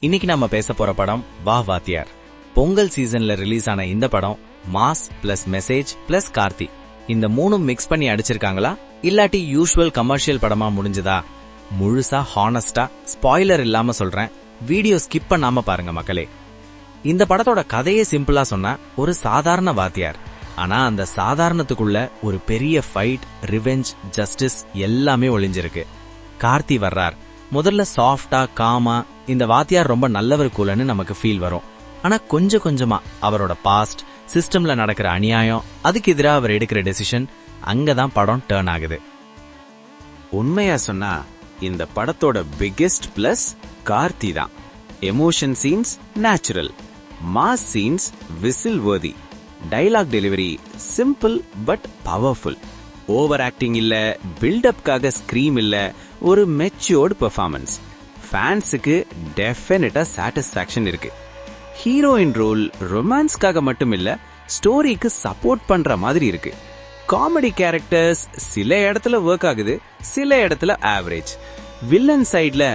இன்னைக்கு நம்ம பேச போற படம் வா வாத்தியார். பொங்கல் சீசன்ல ரிலீஸ் ஆன இந்த படம் mass plus message plus Karthi இந்த மூணும் மிக்ஸ் பண்ணி அடிச்சிருக்காங்களா இல்லாட்டி யூசுவல் கமர்ஷியல் படமா முடிஞ்சதா? முழுசா ஹானஸ்டா ஸ்பாயிலர் இல்லாம சொல்றேன், வீடியோ ஸ்கிப் பண்ணாம பாருங்க மக்களே. இந்த படத்தோட கதையே சிம்பிளா சொன்னா ஒரு சாதாரண வாத்தியார், ஆனா அந்த சாதாரணத்துக்குள்ள ஒரு பெரிய ஃபைட், ரிவெஞ்ச், ஜஸ்டிஸ் எல்லாமே ஒளிஞ்சிருக்கு. கார்த்தி வர்றார். முதல்ல சாஃப்டா காமா இந்த வாத்தியார் ரொம்ப நல்லவர் கூலன்னு நமக்கு ஃபீல் வரும். ஆனா கொஞ்சம் கொஞ்சமா அவரோட பாஸ்ட், சிஸ்டம்ல நடக்கிற அநியாயம், அதுக்கு எதிராக அவர் எடுக்கிற டெசிஷன், அங்கதான் படம் டர்ன் ஆகுது. உண்மையா சொன்னா இந்த படத்தோட பிக்கெஸ்ட் பிளஸ் கார்த்தி தான். Emotion scenes natural, mass scenes whistle worthy, dialogue delivery simple but powerful, over acting இல்ல, பில்டப்காக ஸ்கிரீம் இல்ல, ஒரு மெச்சூர்டு பெர்ஃபார்மன்ஸ். ஃபேன்ஸுக்கு டெஃபினட்டா சாட்டிஸ்ஃபேக்ஷன் இருக்கு. ஹீரோயின் ரோல் ரொமான்ஸ்க்காக மட்டும் இல்ல, ஸ்டோரிக்கு சப்போர்ட் பண்ற மாதிரி இருக்கு. காமெடி கேரக்டர்ஸ் சில இடத்துல ஒர்க் ஆகுது, சில இடத்துல ஆவரேஜ். வில்லன் சைட்ல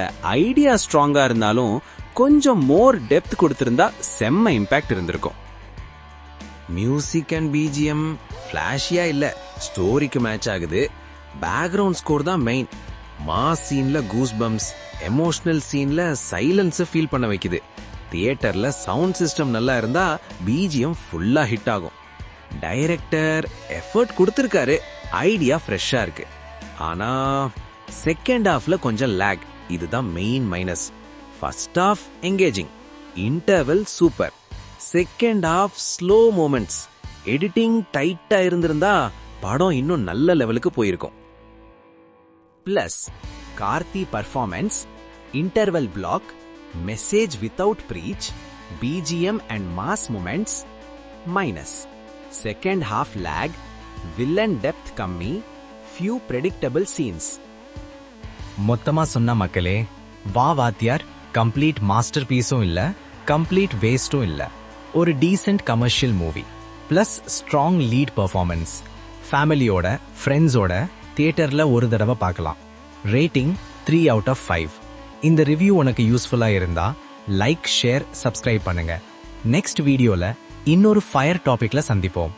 ஐடியா ஸ்ட்ராங்கா இருந்தாலும் கொஞ்சம் மோர் டெப்த் கொடுத்திருந்தா செம்ம இம்பாக்ட் இருந்திருக்கும். மியூசிக் அண்ட் பிஜிஎம் ஃபிளாஷியா இல்ல, ஸ்டோரிக்கு மேட்ச் ஆகுது. பேக்ரவுண்ட் ஸ்கோர் தான் மெயின். மாஸ் சீன்ல கூஸ் பம்ப்ஸ், எமோஷனல் சீன்ல சைலன்ஸ் ஃபீல் பண்ண வைக்குது. தியேட்டர்ல சவுண்ட் சிஸ்டம் நல்லா இருந்தா பிஜிஎம் ஃபுல்லா ஹிட் ஆகும். டைரக்டர் எஃபர்ட் கொடுத்திருக்காரு, ஐடியா ஃப்ரெஷ்ஷா இருக்கு. ஆனா செகண்ட் ஹாஃப்ல கொஞ்சம் லேக், இதுதான் main minus. First half engaging, interval super, second half slow moments. Editing டைட்டா இருந்திருந்தா படம் இன்னும் நல்ல லெவலுக்கு போயிருக்கும். Plus Karthi performance, interval block, message without preach, BGM and mass moments. Minus second half lag, villain depth கம்மி, ஃபியூ பிரெடிக்டபிள் சீன்ஸ். மொத்தமா சொன்ன மக்களே, வா வாத்தியார் கம்ப்ளீட் மாஸ்டர் பீஸும் இல்ல, கம்ப்ளீட் வேஸ்டும் இல்ல. ஒரு decent commercial movie plus strong lead performance. ஃபேமிலியோட, ஃப்ரெண்ட்ஸோட தியேட்டர்ல ஒரு தடவை பார்க்கலாம். Rating 3 out of 5. இந்த ரிவ்யூ உனக்கு யூஸ்ஃபுல்லா இருந்தா லைக், ஷேர், சப்ஸ்கிரைப் பண்ணுங்க. நெக்ஸ்ட் வீடியோல இன்னொரு ஃபயர் டாபிக்ல சந்திப்போம்.